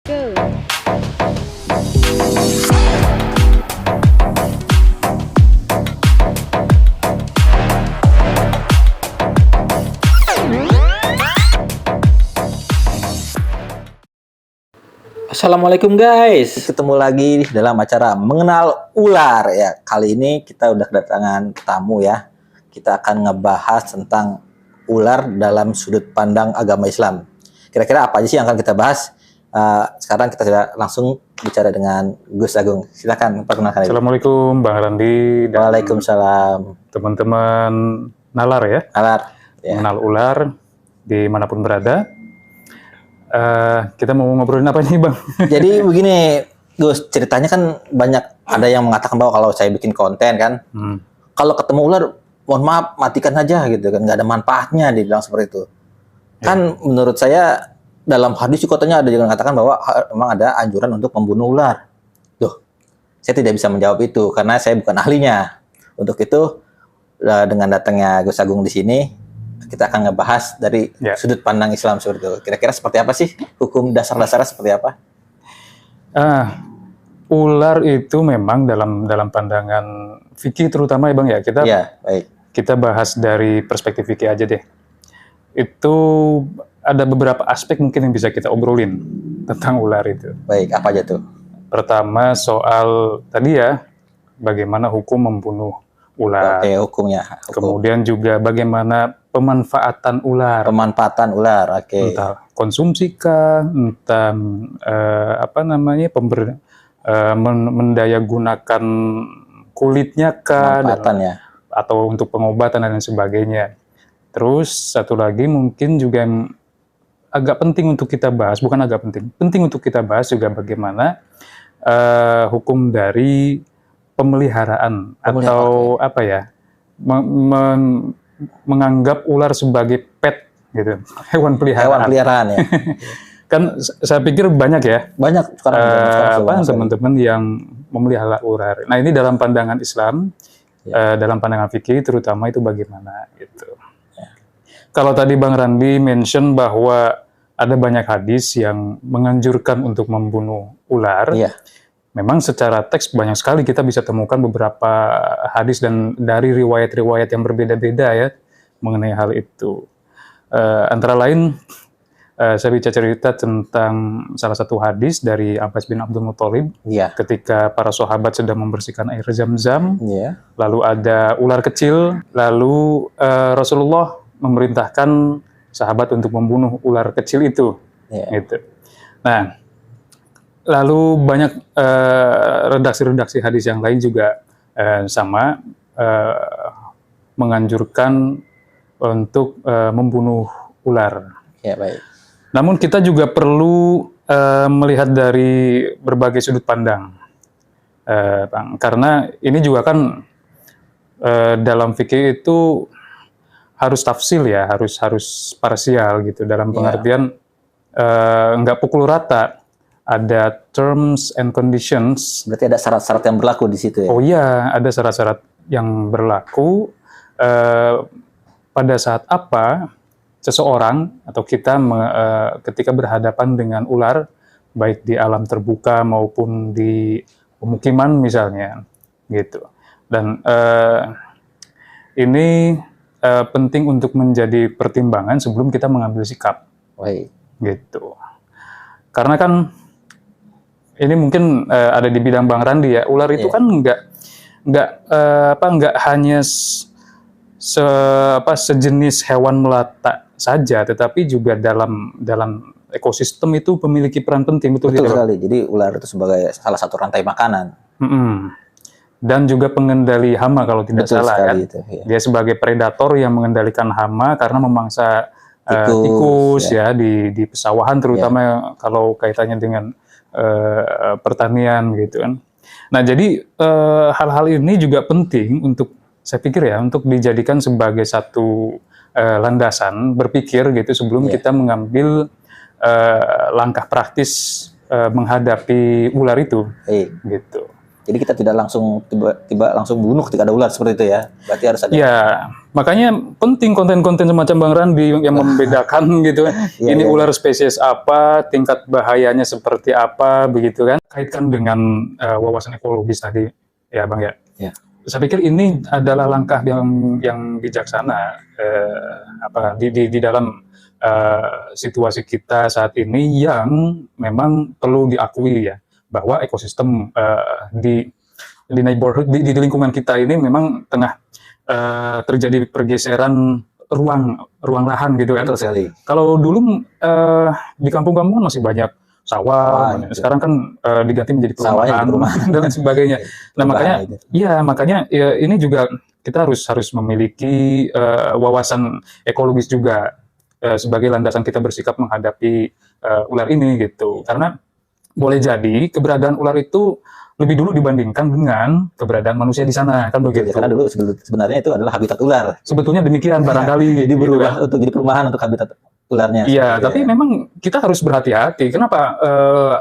Go. Assalamualaikum guys, ketemu lagi dalam acara Mengenal Ular ya. Kali ini kita udah kedatangan tamu ya. Kita akan ngebahas tentang ular dalam sudut pandang agama Islam. Kira-kira apa aja sih yang akan kita bahas? Sekarang kita sudah langsung bicara dengan Gus Agung. Silakan perkenalkan diri. Assalamualaikum Bang Randi dan Waalaikumsalam. teman-teman Nalar ya. Nalar. Ya. Mengenal ular dimanapun berada. Kita mau ngobrolin apa nih Bang? Jadi begini, Gus, ceritanya kan banyak ada yang mengatakan bahwa kalau saya bikin konten kan, kalau ketemu ular, mohon maaf, matikan aja gitu kan, nggak ada manfaatnya, dibilang seperti itu. Kan menurut saya dalam hadis katanya ada yang mengatakan bahwa memang ada anjuran untuk membunuh ular. Loh, saya tidak bisa menjawab itu karena saya bukan ahlinya. Untuk itu dengan datangnya Gus Agung di sini, kita akan ngebahas dari sudut pandang Islam seperti itu. Kira-kira seperti apa sih hukum dasar-dasarnya seperti apa? Ular itu memang dalam pandangan fikih terutama ya Bang ya. Kita bahas dari perspektif fikih aja deh. Itu ada beberapa aspek mungkin yang bisa kita obrolin tentang ular itu. Baik, apa aja tuh? Pertama soal tadi ya, bagaimana hukum membunuh ular. Oke, hukumnya. Kemudian juga bagaimana pemanfaatan ular. Pemanfaatan ular, oke. Entah konsumsi kah, entah mendayagunakan kulitnya kah, atau untuk pengobatan dan lain sebagainya. Terus satu lagi mungkin juga yang agak penting untuk kita bahas, bukan agak penting untuk kita bahas juga bagaimana hukum dari pemeliharaan atau apa ya, menganggap ular sebagai pet gitu, hewan peliharaan ya. Kan saya pikir banyak ya, sekarang teman-teman yang memelihara ular. Nah ini dalam pandangan Islam, dalam pandangan fikih terutama itu bagaimana gitu. Kalau tadi Bang Randi mention bahwa ada banyak hadis yang menganjurkan untuk membunuh ular. Memang secara teks banyak sekali kita bisa temukan beberapa hadis dan dari riwayat-riwayat yang berbeda-beda ya mengenai hal itu. Antara lain saya bisa cerita tentang salah satu hadis dari Abbas bin Abdul Muthalib ketika para sahabat sedang membersihkan air Zam-Zam. Lalu ada ular kecil, lalu Rasulullah memerintahkan sahabat untuk membunuh ular kecil itu. Gitu. Nah, lalu banyak redaksi-redaksi hadis yang lain juga sama menganjurkan untuk membunuh ular. Ya, baik. Namun kita juga perlu melihat dari berbagai sudut pandang, Bang. Karena ini juga kan dalam fikih itu harus tafsil ya, harus parsial gitu. Dalam pengertian nggak pukul rata. Ada terms and conditions. Berarti ada syarat-syarat yang berlaku di situ ya? Oh iya, ada syarat-syarat yang berlaku pada saat apa seseorang atau kita ketika berhadapan dengan ular, baik di alam terbuka maupun di pemukiman misalnya, gitu. Dan ini penting untuk menjadi pertimbangan sebelum kita mengambil sikap, gitu. Karena kan ini mungkin ada di bidang Bang Randi ya, ular itu kan nggak hanya sejenis hewan melata saja, tetapi juga dalam ekosistem itu memiliki peran penting. Betul sekali. Jadi ular itu sebagai salah satu rantai makanan. Dan juga pengendali hama kalau tidak salah kan. Dia sebagai predator yang mengendalikan hama karena memangsa tikus ya di pesawahan terutama kalau kaitannya dengan pertanian gitu kan. Nah jadi hal-hal ini juga penting untuk saya pikir ya untuk dijadikan sebagai satu landasan berpikir gitu sebelum kita mengambil langkah praktis menghadapi ular itu gitu. Jadi kita tidak langsung tiba-tiba langsung bunuh ketika ada ular seperti itu ya. Berarti harus ada. Ya, makanya penting konten-konten semacam Bang Randi yang membedakan gitu kan. Iya, Ini iya. ular spesies apa, tingkat bahayanya seperti apa, begitu kan. Kaitkan dengan wawasan ekologis tadi, ya Bang ya. Ya. Saya pikir ini adalah langkah yang bijaksana di dalam situasi kita saat ini yang memang perlu diakui ya, bahwa ekosistem di neighborhood di lingkungan kita ini memang tengah terjadi pergeseran ruang lahan gitu kan. Betul sekali. Kalau dulu di kampung-kampung masih banyak sawah, Gitu. sekarang kan diganti menjadi Sawahnya jadi perumahan dan lain sebagainya. Nah makanya, Itu. makanya ya, ini juga kita harus memiliki wawasan ekologis juga sebagai landasan kita bersikap menghadapi ular ini gitu. Karena boleh jadi keberadaan ular itu lebih dulu dibandingkan dengan keberadaan manusia di sana, kan begitu. Karena dulu sebenarnya itu adalah habitat ular. Sebetulnya demikian barangkali. Jadi gitu berubah kan. untuk jadi perumahan untuk habitat ularnya. Iya, Seperti tapi ya. memang kita harus berhati-hati. Kenapa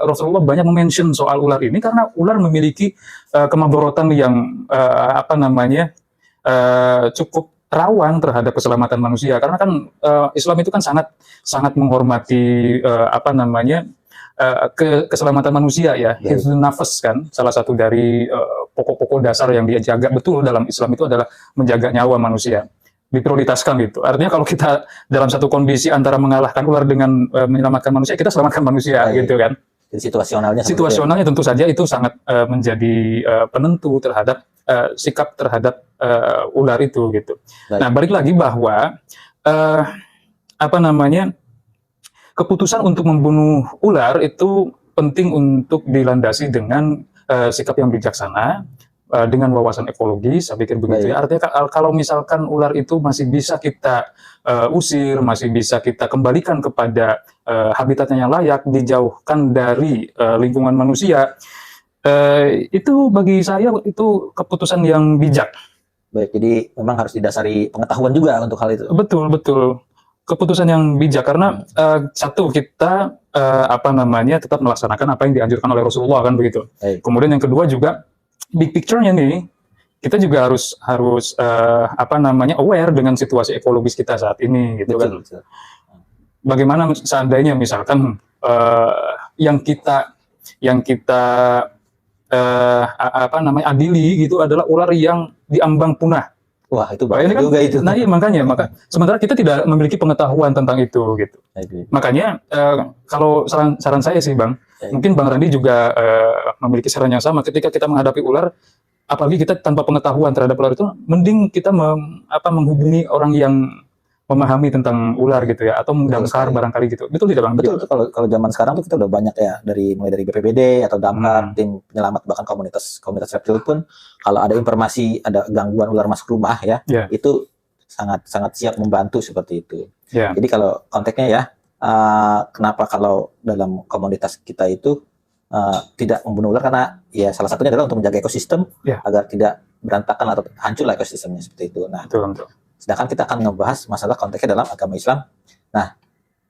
Rasulullah banyak mention soal ular ini? Karena ular memiliki kemadorotan yang cukup rawan terhadap keselamatan manusia. Karena kan Islam itu kan sangat menghormati keselamatan manusia ya. Hifdzun nafas kan, salah satu dari pokok-pokok dasar yang dia jaga betul dalam Islam itu adalah menjaga nyawa manusia. Diprioritaskan gitu. Artinya kalau kita dalam satu kondisi antara mengalahkan ular dengan menyelamatkan manusia, kita selamatkan manusia gitu kan. Jadi situasionalnya. Situasionalnya tentu saja itu sangat menjadi penentu terhadap sikap terhadap ular itu gitu. Baik. Nah, balik lagi bahwa keputusan untuk membunuh ular itu penting untuk dilandasi dengan sikap yang bijaksana, dengan wawasan ekologis, saya pikir begitu ya. Artinya kalau misalkan ular itu masih bisa kita usir, masih bisa kita kembalikan kepada habitatnya yang layak, dijauhkan dari lingkungan manusia, itu bagi saya itu keputusan yang bijak. Baik, jadi memang harus didasari pengetahuan juga untuk hal itu. Betul, betul. Keputusan yang bijak karena satu kita tetap melaksanakan apa yang dianjurkan oleh Rasulullah kan begitu. Baik. Kemudian yang kedua juga big picture-nya nih, kita juga harus aware dengan situasi ekologis kita saat ini gitu kan. Betul. Bagaimana seandainya misalkan yang kita adili gitu adalah ular yang diambang punah. Wah, itu Ini bahaya kan, juga itu. nah iya makanya sementara kita tidak memiliki pengetahuan tentang itu gitu. Baik. Makanya kalau saran saya sih Bang, mungkin Bang Randi juga memiliki saran yang sama. Ketika kita menghadapi ular, apalagi kita tanpa pengetahuan terhadap ular itu, mending kita menghubungi orang yang memahami tentang ular gitu ya, atau mendamkar barangkali gitu. Betul tidak Bang? Betul. Kalau zaman sekarang tuh kita udah banyak ya, mulai dari BPBD atau damkar, tim penyelamat, bahkan komunitas reptil pun kalau ada informasi ada gangguan ular masuk rumah ya, itu sangat siap membantu seperti itu. Jadi kalau konteksnya ya, kenapa kalau dalam komunitas kita itu tidak membunuh ular, karena ya salah satunya adalah untuk menjaga ekosistem agar tidak berantakan atau hancurlah ekosistemnya seperti itu. Nah, betul. Sedangkan kita akan ngebahas masalah konteksnya dalam agama Islam. Nah,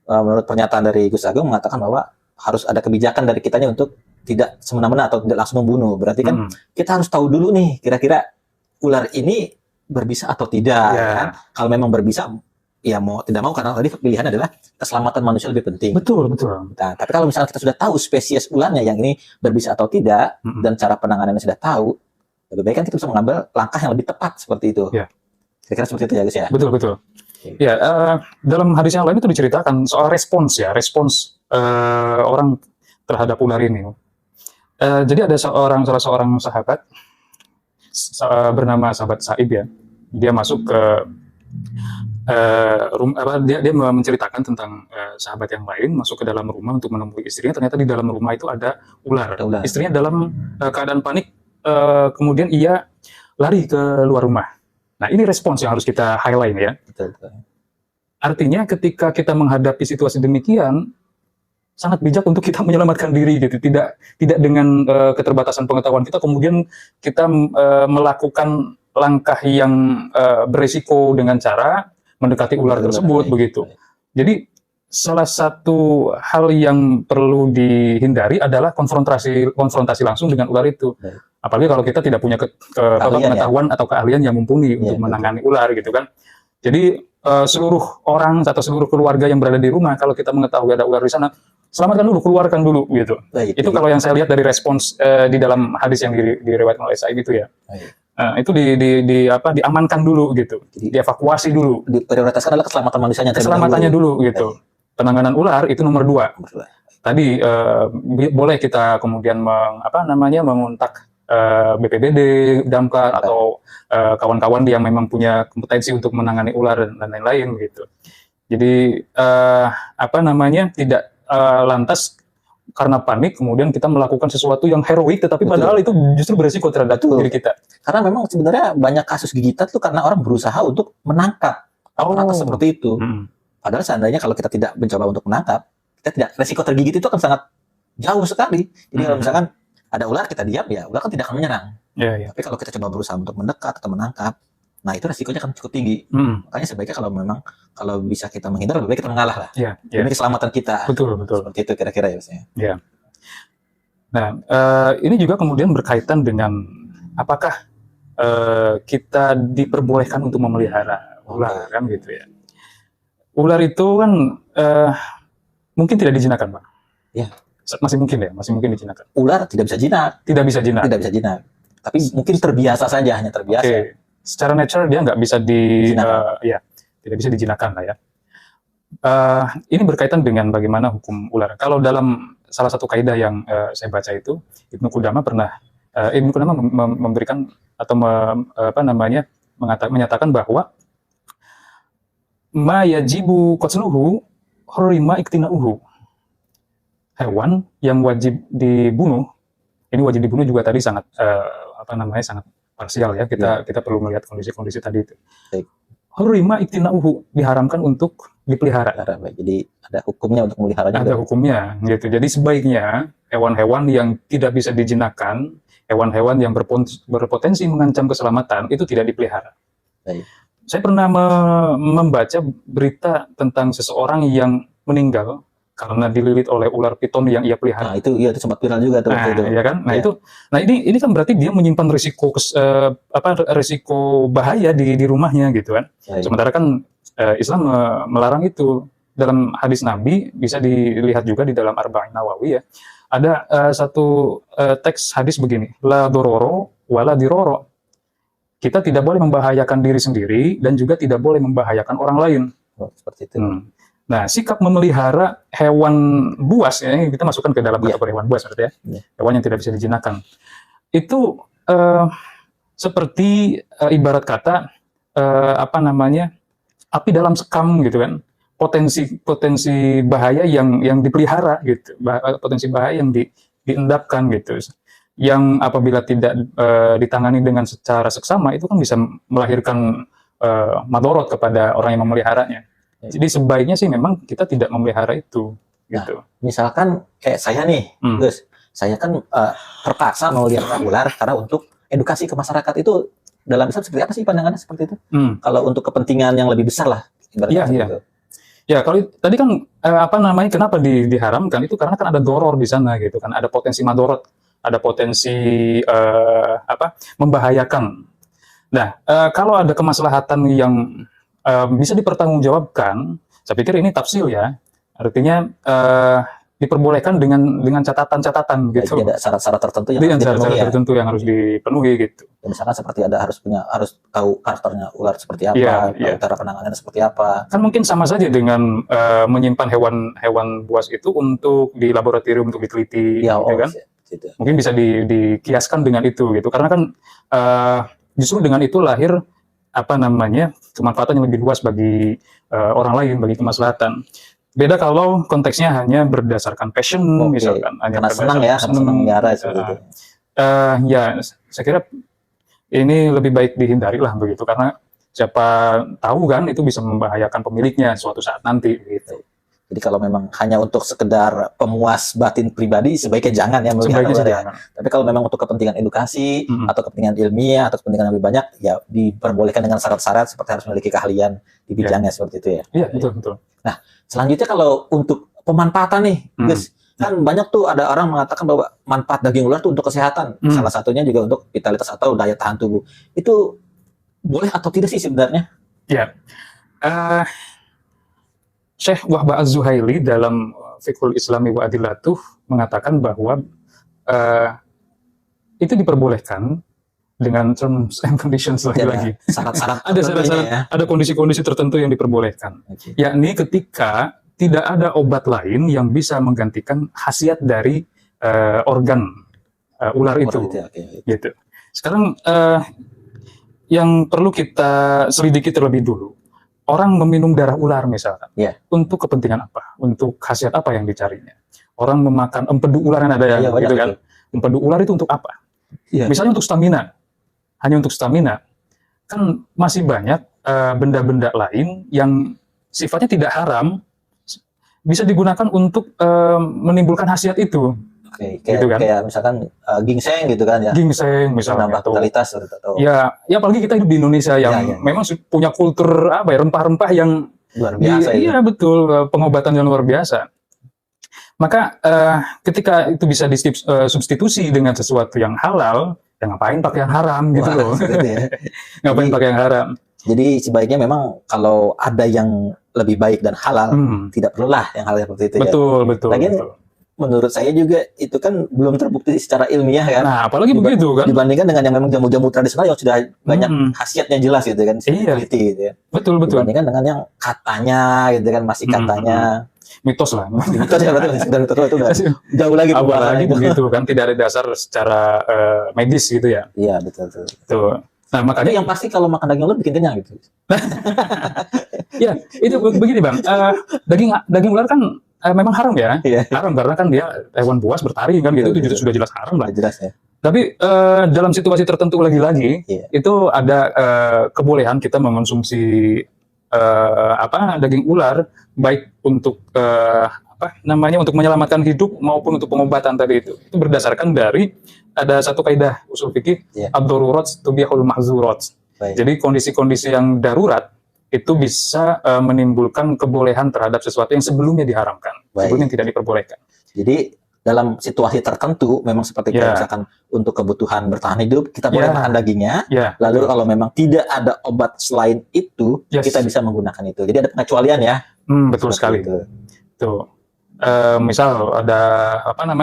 menurut pernyataan dari Gus Agung mengatakan bahwa harus ada kebijakan dari kitanya untuk tidak semena-mena atau tidak langsung membunuh. Berarti kan kita harus tahu dulu nih, kira-kira ular ini berbisa atau tidak. Kan? Kalau memang berbisa, ya mau tidak mau, karena tadi pilihan adalah keselamatan manusia lebih penting. Betul. Nah, tapi kalau misalnya kita sudah tahu spesies ularnya yang ini berbisa atau tidak, dan cara penanganannya sudah tahu, lebih baik kan kita bisa mengambil langkah yang lebih tepat seperti itu. Kira-kira seperti itu ya Gus ya? Betul. Ya, dalam hadis yang lain itu diceritakan soal respons orang terhadap ular ini. Jadi ada salah seorang sahabat bernama sahabat Sa'ib ya. Dia masuk ke dia menceritakan tentang sahabat yang lain masuk ke dalam rumah untuk menemui istrinya. Ternyata di dalam rumah itu ada ular. Istrinya dalam keadaan panik, kemudian ia lari ke luar rumah. Nah, ini respons yang harus kita highlight ya. Betul. Artinya ketika kita menghadapi situasi demikian, sangat bijak untuk kita menyelamatkan diri gitu. Tidak dengan keterbatasan pengetahuan kita, kemudian kita melakukan langkah yang beresiko dengan cara mendekati ular tersebut begitu. Jadi salah satu hal yang perlu dihindari adalah konfrontasi langsung dengan ular itu. Apalagi kalau kita tidak punya pengetahuan atau keahlian yang mumpuni untuk menangani ular gitu kan. Jadi seluruh orang atau seluruh keluarga yang berada di rumah, kalau kita mengetahui ada ular di sana, selamatkan dulu, keluarkan dulu gitu. Itu kalau yang saya lihat dari respons di dalam hadis yang diriwayatkan oleh Sa'id itu ya. Itu diamankan dulu gitu, dievakuasi dulu. Diprioritaskan adalah keselamatan manusianya. Keselamatannya dulu gitu. Penanganan ular itu nomor 2. Tadi boleh kita kemudian mengontak BPBD, Damkar atau kawan-kawan yang memang punya kompetensi untuk menangani ular dan lain-lain gitu. Jadi tidak lantas karena panik kemudian kita melakukan sesuatu yang heroik, tetapi padahal itu justru beresiko terhadap diri kita. Karena memang sebenarnya banyak kasus gigitan tuh karena orang berusaha untuk menangkap seperti itu. Padahal seandainya kalau kita tidak mencoba untuk menangkap, kita tidak, resiko tergigit itu akan sangat jauh sekali. Jadi kalau misalkan ada ular kita diam, ya ular kan tidak akan menyerang. Tapi kalau kita coba berusaha untuk mendekat atau menangkap, nah itu resikonya kan cukup tinggi. Makanya sebaiknya kalau bisa kita menghindar, lebih baik kita mengalah lah. Demi keselamatan kita. Betul. Seperti itu kira-kira ya biasanya. Nah, ini juga kemudian berkaitan dengan apakah kita diperbolehkan untuk memelihara ular kan gitu ya. Ular itu kan mungkin tidak dijinakan, Pak. Masih mungkin dijinakan. Ular tidak bisa jinak. Tidak bisa jinak. Tapi mungkin terbiasa saja, hanya terbiasa. Secara natural dia nggak bisa tidak bisa dijinakkan lah ya. Ini berkaitan dengan bagaimana hukum ular. Kalau dalam salah satu kaidah yang saya baca itu, Ibnu Qudamah memberikan atau menyatakan bahwa ma yajibu qatluhu hurima iktina'uhu. Hewan yang wajib dibunuh, ini wajib dibunuh juga tadi sangat sangat parsial ya. Kita perlu melihat kondisi-kondisi tadi itu. Hurima iktina'uhu, diharamkan untuk dipelihara. Jadi ada hukumnya untuk memeliharanya. Ada hukumnya gitu. Jadi sebaiknya hewan-hewan yang tidak bisa dijinakkan, hewan-hewan yang berpotensi mengancam keselamatan itu tidak dipelihara. Saya pernah membaca berita tentang seseorang yang meninggal karena dililit oleh ular piton yang ia pelihara. Itu sempat viral juga tuh. Ya kan? Ini kan berarti dia menyimpan risiko bahaya di rumahnya gitu kan. Sementara kan Islam melarang itu. Dalam hadis Nabi bisa dilihat juga di dalam Arba'in Nawawi ya. Ada satu teks hadis begini, la dororo wala diroro. Kita tidak boleh membahayakan diri sendiri dan juga tidak boleh membahayakan orang lain. Seperti itu. Nah, sikap memelihara hewan buas, ya, kita masukkan ke dalam kategori hewan buas, berarti ya, hewan yang tidak bisa dijinakkan. Itu seperti ibarat kata api dalam sekam gitu kan, potensi bahaya yang dipelihara gitu, potensi bahaya yang diendapkan gitu, yang apabila tidak ditangani dengan secara seksama itu kan bisa melahirkan madorot kepada orang yang memeliharanya. Jadi sebaiknya sih memang kita tidak memelihara itu. Gitu. Nah, misalkan kayak saya nih, Gus, saya kan terpaksa memelihara ular karena untuk edukasi ke masyarakat itu dalam Islam seperti apa sih pandangannya seperti itu? Kalau untuk kepentingan yang lebih besar lah. Iya. Ya kalau tadi kan kenapa diharamkan itu karena kan ada doror di sana gitu kan, ada potensi madorot, ada potensi membahayakan. Nah kalau ada kemaslahatan yang bisa dipertanggungjawabkan, saya pikir ini tafsil ya, artinya diperbolehkan dengan catatan-catatan gitu. Jadi ada syarat-syarat tertentu yang harus dipenuhi gitu. Ya, misalkan seperti harus tahu karakternya ular seperti apa, tahu cara penanganannya seperti apa. Kan mungkin sama saja dengan menyimpan hewan buas itu untuk di laboratorium untuk diteliti, gitu kan? Gitu. Mungkin bisa dikiaskan dengan itu gitu, karena kan justru dengan itu lahir kemanfaatan yang lebih luas bagi orang lain, bagi kemaslahatan. Beda kalau konteksnya hanya berdasarkan passion, misalkan. Karena senang melihara seperti itu. Ya, saya kira ini lebih baik dihindari lah begitu, karena siapa tahu kan itu bisa membahayakan pemiliknya suatu saat nanti. Gitu. Jadi kalau memang hanya untuk sekedar pemuas batin pribadi, sebaiknya jangan ya melihara ular ya. Tapi kalau memang untuk kepentingan edukasi atau kepentingan ilmiah atau kepentingan yang lebih banyak, ya diperbolehkan dengan syarat-syarat seperti harus memiliki keahlian di bidangnya seperti itu ya. Iya, betul. Nah, selanjutnya kalau untuk pemanfaatan nih, Gus, Kan banyak tuh ada orang mengatakan bahwa manfaat daging ular tuh untuk kesehatan. Salah satunya juga untuk vitalitas atau daya tahan tubuh. Itu boleh atau tidak sih sebenarnya? Ya, Eh, Syekh Wahbah Az-Zuhaili dalam Fiqhul Islami wa Adillatuh mengatakan bahwa eh, itu diperbolehkan dengan terms and conditions lagi-lagi. Syarat-syarat Ada tertentunya syarat-syarat, ya. ada kondisi-kondisi tertentu yang diperbolehkan. Oke. Yakni ketika tidak ada obat lain yang bisa menggantikan khasiat dari organ ular itu. Oke. Gitu. Sekarang yang perlu kita selidiki terlebih dulu. Orang meminum darah ular misalkan, Iya. untuk kepentingan apa? Untuk khasiat apa yang dicarinya? Orang memakan empedu ular kan ada yang Iya, banyak gitu kan? Empedu ular itu untuk apa? Iya. Misalnya untuk stamina, hanya untuk stamina. Kan masih banyak benda-benda lain yang sifatnya tidak haram, bisa digunakan untuk menimbulkan khasiat itu. Oke, Gitu kan? kayak misalkan ginseng gitu kan ya. Ginseng misalnya. Menambah Atau vitalitas atau ya apalagi kita hidup di Indonesia yang Ya. memang punya kultur apa ya, rempah-rempah yang luar biasa iya betul, pengobatan yang luar biasa. Maka ketika itu bisa disubstitusi dengan sesuatu yang halal, ya ngapain pakai yang haram gitu Wah, loh. seperti ya. Ngapain pakai yang haram? Jadi sebaiknya memang kalau ada yang lebih baik dan halal, tidak perlulah yang hal seperti itu ya. Betul. Lagian menurut saya juga itu kan belum terbukti secara ilmiah kan. Nah, apalagi begitu kan. Dibandingkan dengan yang memang jamu-jamu tradisional yang sudah banyak khasiatnya jelas gitu kan, Iya. gitu ya. Betul. Dibandingkan dengan yang katanya gitu kan, masih katanya. Mitos lah. Itu ya betul, sekedar itu udah jauh lagi Apalagi pembahasannya. begitu kan, tidak ada dasar secara medis gitu ya. Iya, betul. Tuh. Nah, Tapi makanya yang pasti kalau makan daging ular bikin kenyang gitu. ya, itu begini Bang. Daging ular kan memang haram ya. Iya. Haram karena kan dia hewan buas bertaring kan gitu, itu sudah jelas haram lah. Jelas ya. Tapi dalam situasi tertentu lagi-lagi Iya. itu ada kebolehan kita mengonsumsi daging ular baik untuk untuk menyelamatkan hidup maupun untuk pengobatan tadi itu. Itu berdasarkan dari ada satu kaidah usul fikih, Iya. ad-darurat tubihul mahzurat. Baik. Jadi kondisi-kondisi yang darurat itu bisa menimbulkan kebolehan terhadap sesuatu yang sebelumnya diharamkan, Baik. sebelumnya tidak diperbolehkan. Jadi dalam situasi tertentu memang seperti kayak misalkan untuk kebutuhan bertahan hidup kita boleh makan dagingnya. Ya, Lalu kalau memang tidak ada obat selain itu, Yes. kita bisa menggunakan itu. Jadi ada pengecualian ya. betul sekali. Itu. Tuh. Misal ada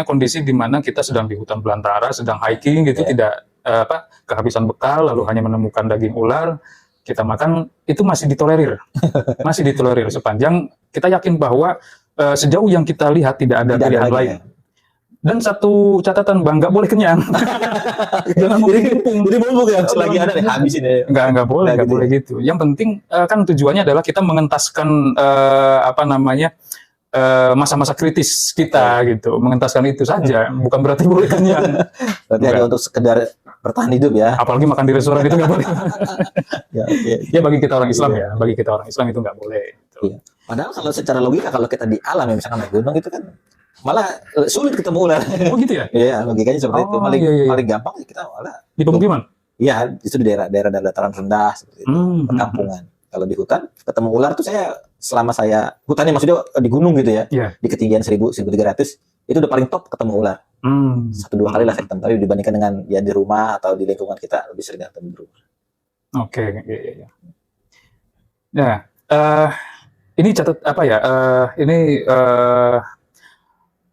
kondisi di mana kita sedang di hutan belantara, sedang hiking gitu, tidak kehabisan bekal, lalu hanya menemukan daging ular, kita makan, itu masih ditolerir, masih ditolerir sepanjang kita yakin bahwa sejauh yang kita lihat tidak ada pilihan lagi, lain. ya. Dan satu catatan Bang, nggak boleh kenyang. Jangan Jadi mumpung ya selagi ada deh habisin ya. nggak boleh, Nggak nggak gitu boleh gitu. Yang penting kan tujuannya adalah kita mengentaskan masa-masa kritis kita gitu, mengentaskan itu saja, bukan berarti boleh kenyang. Berarti hanya untuk sekedar bertahan hidup ya. Apalagi makan di restoran itu nggak boleh. Ya, oke. Ya bagi kita orang Islam ya, bagi kita orang Islam itu nggak boleh. Gitu. Iya. Padahal kalau secara logika kalau kita di alam ya misalkan naik gunung itu kan malah sulit ketemu ular. Oh gitu ya? Iya, logikanya seperti itu. Oh, Paling iya. paling gampang sih kita malah Di pemukiman? iya, justru di daerah dataran rendah seperti itu, perkampungan. Kalau di hutan ketemu ular tuh saya selama saya hutannya maksudnya di gunung gitu ya. Iya. Di ketinggian 1.300 itu udah paling top ketemu ular. 1-2 kali lah saya ketemu, tapi dibandingkan dengan ya di rumah atau di lingkungan kita lebih sering ketemu di rumah. Oke, iya. Nah, ini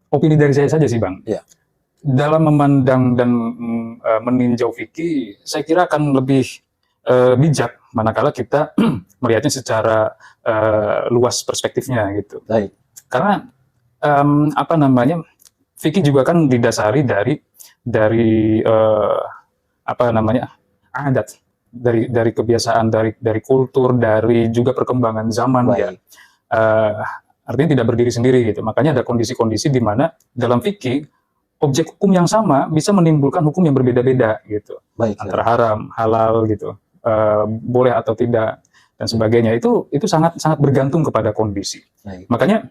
opini dari saya saja sih Bang. Iya. Dalam memandang dan meninjau fikih, saya kira akan lebih bijak manakala kita melihatnya secara luas perspektifnya gitu. Baik. Karena fikih juga kan didasari dari adat, dari kebiasaan, dari kultur, dari juga perkembangan zaman ya. Baik. Artinya tidak berdiri sendiri gitu. Makanya ada kondisi-kondisi di mana dalam fikih objek hukum yang sama bisa menimbulkan hukum yang berbeda-beda gitu. Baik. Antara haram, halal gitu, boleh atau tidak dan sebagainya. Itu sangat bergantung kepada kondisi. Baik. Makanya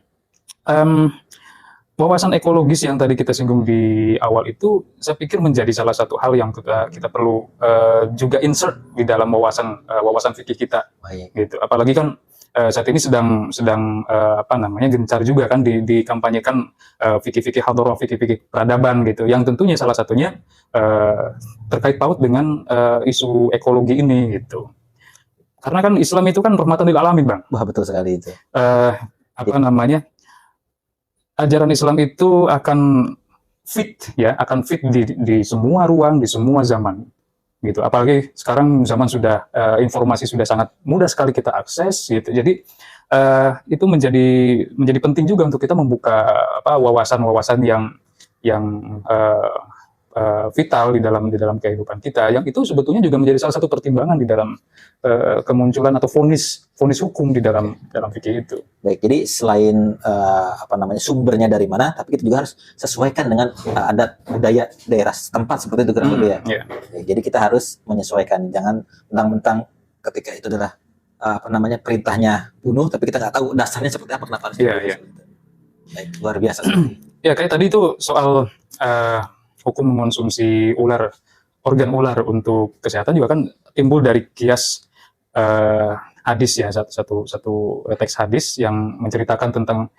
wawasan ekologis yang tadi kita singgung di awal itu, saya pikir menjadi salah satu hal yang kita perlu juga insert di dalam wawasan fikih kita. Baik. Gitu. Apalagi kan saat ini sedang apa namanya gencar juga kan dikampanyekan fikih-fikih hadharah, fikih-fikih peradaban gitu. Yang tentunya salah satunya terkait paut dengan isu ekologi ini gitu. Karena kan Islam itu kan rahmatan lil alamin, Bang. Wah, betul sekali itu. Apa namanya? Ajaran Islam itu akan akan fit di semua ruang, di semua zaman gitu. Apalagi sekarang zaman sudah informasi sudah sangat mudah sekali kita akses gitu. Jadi itu menjadi penting juga untuk kita membuka wawasan-wawasan yang vital di dalam kehidupan kita. Yang itu sebetulnya juga menjadi salah satu pertimbangan di dalam kemunculan atau vonis hukum di dalam fikih itu. Baik, jadi selain sumbernya dari mana, tapi kita juga harus sesuaikan dengan adat budaya daerah setempat seperti itu kurang lebih ya. Yeah. Jadi kita harus menyesuaikan, jangan mentang-mentang ketika itu adalah perintahnya bunuh, tapi kita nggak tahu dasarnya seperti apa, kenapa harus Yeah. Baik, luar biasa. Ya kayak tadi itu soal hukum mengonsumsi organ ular untuk kesehatan juga kan timbul dari kias hadis ya, satu teks hadis yang menceritakan tentang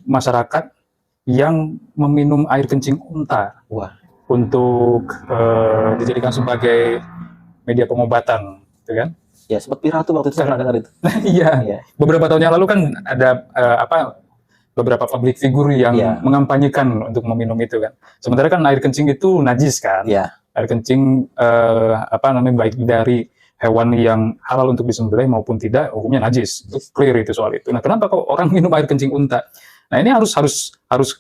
masyarakat yang meminum air kencing unta. Wah. Untuk dijadikan sebagai media pengobatan, gitu kan? Ya, sempat viral tuh waktu itu, saya pernah dengar itu. Iya. Beberapa tahun yang lalu kan ada beberapa public figure yang mengampanyekan untuk meminum itu kan. Sementara kan air kencing itu najis kan. Iya. Air kencing baik dari hewan yang halal untuk disembelih maupun tidak, hukumnya najis. Itu clear itu soal itu. Nah, kenapa kok orang minum air kencing unta? Nah, ini harus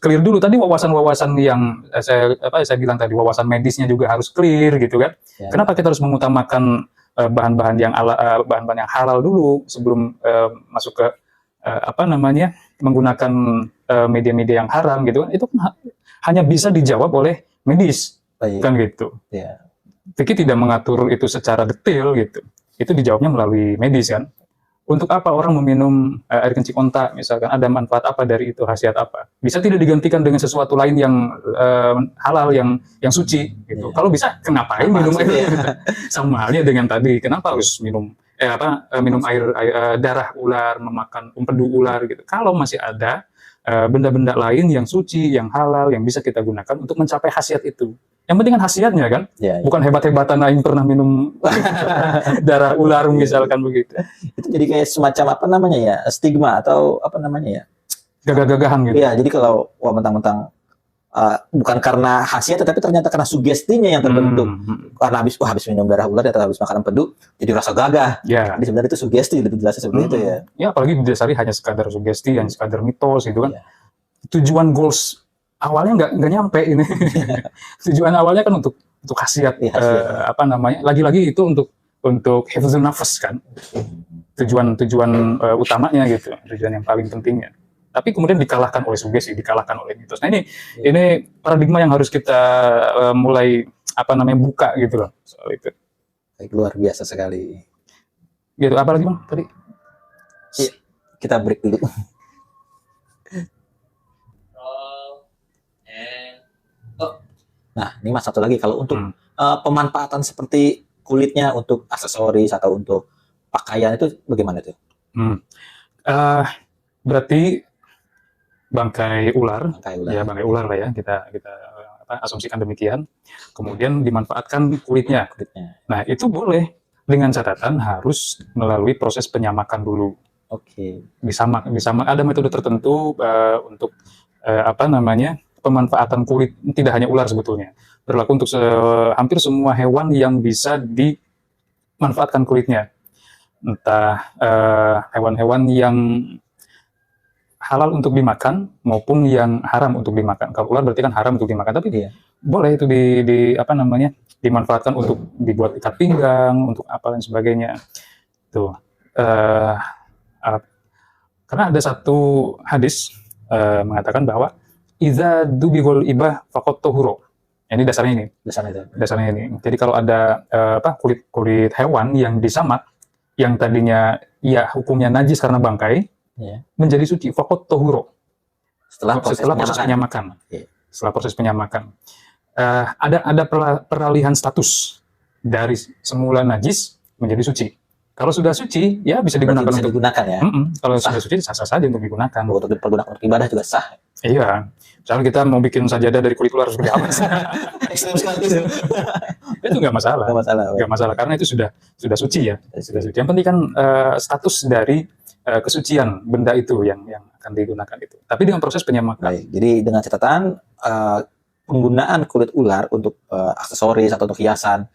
clear dulu. Tadi wawasan-wawasan yang saya bilang tadi, wawasan medisnya juga harus clear gitu kan. Ya. Kenapa kita harus mengutamakan bahan-bahan yang halal dulu sebelum masuk ke menggunakan media-media yang haram gitu kan. Itu hanya bisa dijawab oleh medis. Baik. Kan gitu. Ya. Fikih tidak mengatur itu secara detail gitu. Itu dijawabnya melalui medis kan. Untuk apa orang meminum air kencing unta misalkan, ada manfaat apa dari itu, khasiat apa? Bisa tidak digantikan dengan sesuatu lain yang halal, yang suci gitu. Kalau bisa, kenapa minum air? Sama halnya dengan tadi, kenapa harus minum air darah ular, memakan empedu ular gitu. Kalau masih ada benda-benda lain yang suci, yang halal, yang bisa kita gunakan untuk mencapai khasiat itu. Yang penting kan khasiatnya kan, bukan hebat-hebatan aing pernah minum darah ular misalkan begitu. Itu jadi kayak semacam stigma atau gagah-gagahan gitu. Iya, jadi kalau mentang-mentang bukan karena khasiat, tapi ternyata karena sugestinya yang terbentuk. Karena habis minum darah ular atau habis makan empedu, jadi rasa gagah. Jadi sebenarnya itu sugesti, lebih jelasnya seperti itu ya. Ya, apalagi didasari hanya sekadar sugesti, yang sekadar mitos gitu kan. Tujuan goals awalnya nggak nyampe ini. Tujuan awalnya kan untuk khasiat, lagi-lagi itu untuk hifdzun nafas kan. Tujuan utamanya gitu, tujuan yang paling pentingnya. Tapi kemudian dikalahkan oleh sugesti, dikalahkan oleh mitos. Nah ini paradigma yang harus kita mulai buka gitu loh soal itu. Baik, luar biasa sekali. Gitu, apa lagi Bang tadi? Iya, kita break dulu. Nah, ini satu lagi, kalau untuk pemanfaatan seperti kulitnya untuk aksesoris atau untuk pakaian itu bagaimana tuh? Berarti bangkai ular lah ya, kita asumsikan demikian. Kemudian dimanfaatkan kulitnya. Nah, itu boleh dengan catatan harus melalui proses penyamakan dulu. Oke. Disamak ada metode tertentu untuk pemanfaatan kulit, tidak hanya ular sebetulnya. Berlaku untuk hampir semua hewan yang bisa dimanfaatkan kulitnya. Entah hewan-hewan yang halal untuk dimakan maupun yang haram untuk dimakan. Kalau ular berarti kan haram untuk dimakan, tapi boleh itu dimanfaatkan untuk dibuat ikat pinggang, untuk apa dan sebagainya. Tuh. Karena ada satu hadis mengatakan bahwa idza dubighul ibah faqad tahura. Ini dasarnya ini. Jadi kalau ada kulit hewan yang disamak, yang tadinya hukumnya najis karena bangkai, menjadi suci, faqad tahura. Setelah proses penyamakan. Setelah proses penyamakan. Ada peralihan status dari semula najis menjadi suci. Kalau sudah suci, ya bisa digunakan Berarti bisa untuk digunakan ya. kalau sudah suci sah-sah saja untuk digunakan. Untuk dipergunakan untuk ibadah juga sah. Iya. Misalnya kita mau bikin sajadah dari kulit ular seperti apa? Ekstrem sekali itu. Itu nggak masalah. Nggak masalah. Nggak masalah karena itu sudah suci ya. Sudah suci. Yang penting kan status dari kesucian benda itu yang akan digunakan itu. Tapi dengan proses penyamakan. Baik. Jadi dengan catatan penggunaan kulit ular untuk aksesoris atau untuk hiasan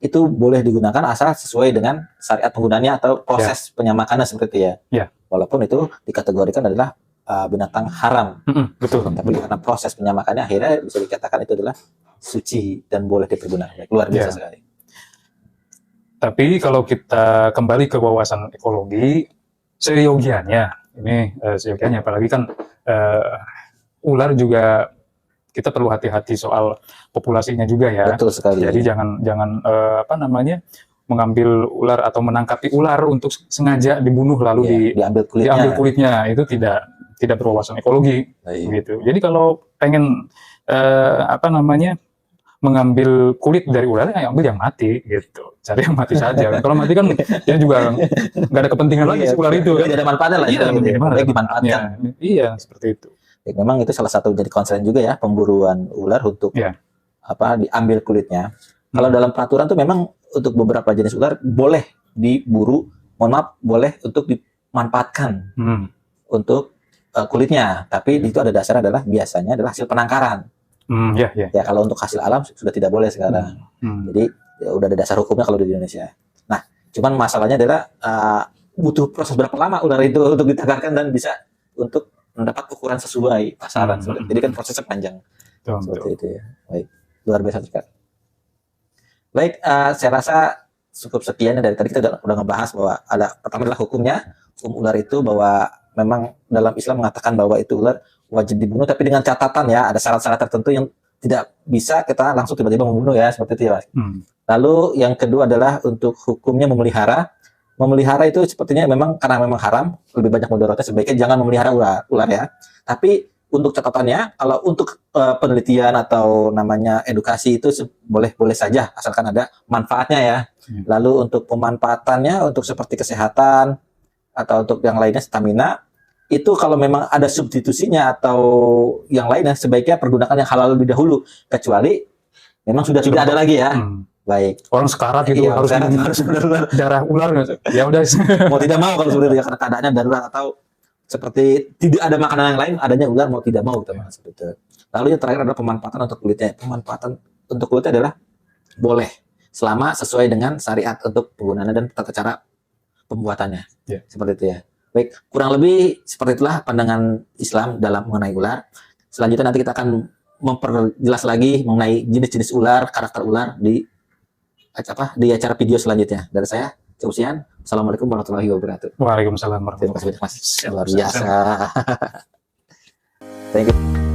itu boleh digunakan asal sesuai dengan syariat penggunaannya atau proses penyamakannya seperti itu ya. Ya. Walaupun itu dikategorikan adalah binatang haram. Betul. Tapi karena proses penyamakannya akhirnya bisa dikatakan itu adalah suci dan boleh dipergunakan. Luar biasa sekali. Tapi kalau kita kembali ke wawasan ekologi, seyogianya, apalagi kan ular juga kita perlu hati-hati soal populasinya juga ya. Betul sekali. Jadi jangan mengambil ular atau menangkapi ular untuk sengaja dibunuh lalu diambil kulitnya. Itu tidak berwawasan ekologi. Gitu. Jadi kalau pengen mengambil kulit dari ular, ya ambil yang mati gitu. Cari yang mati saja. Kalau mati kan dia juga nggak ada kepentingan lagi si ular itu. Tidak ada manfaatnya lah. Baik dimanfaatkan. Iya, seperti itu. Ya, memang itu salah satu jadi concern juga ya, pemburuan ular untuk diambil kulitnya. Kalau dalam peraturan tuh memang untuk beberapa jenis ular boleh diburu, boleh untuk dimanfaatkan untuk kulitnya. Tapi itu ada dasar biasanya adalah hasil penangkaran. Ya kalau untuk hasil alam sudah tidak boleh sekarang. Jadi ya udah ada dasar hukumnya kalau di Indonesia. Nah, cuman masalahnya adalah butuh proses berapa lama ular itu untuk ditangkarkan dan bisa untuk mendapat ukuran sesuai pasaran. Jadi kan prosesnya panjang. Seperti itu ya. Baik, luar biasa sekali. Baik, saya rasa cukup sekian dari tadi kita udah ngebahas bahwa pertama adalah hukumnya. Hukum ular itu bahwa memang dalam Islam mengatakan bahwa itu ular wajib dibunuh, tapi dengan catatan ya, ada syarat-syarat tertentu yang tidak bisa kita langsung tiba-tiba membunuh ya, seperti itu ya. Lalu yang kedua adalah untuk hukumnya memelihara. Memelihara itu sepertinya memang karena memang haram, lebih banyak mudaratnya, sebaiknya jangan memelihara ular ya. Tapi untuk catatannya, kalau untuk penelitian atau namanya edukasi itu boleh saja, asalkan ada manfaatnya ya. Lalu untuk pemanfaatannya, untuk seperti kesehatan atau untuk yang lainnya stamina, itu kalau memang ada substitusinya atau yang lainnya sebaiknya pergunakan yang halal lebih dahulu, kecuali memang sudah tidak ada lagi ya. Baik. Orang sekarat gitu harus benar-benar darah ular. Ya udah. Mau tidak mau kalau sebenarnya karena keadaannya darurat atau seperti tidak ada makanan yang lain, adanya ular mau tidak mau teman seperti itu. Lalu yang terakhir adalah pemanfaatan untuk kulitnya. Pemanfaatan untuk kulitnya adalah boleh selama sesuai dengan syariat untuk penggunaannya dan tata cara pembuatannya. Seperti itu ya. Baik, kurang lebih seperti itulah pandangan Islam dalam mengenai ular. Selanjutnya nanti kita akan memperjelas lagi mengenai jenis-jenis ular, karakter ular di acara video selanjutnya. Dari saya, Ceusian. Assalamualaikum warahmatullahi wabarakatuh. Waalaikumsalam warahmatullahi wabarakatuh. Terima kasih banyak Mas. Luar biasa. Thank you.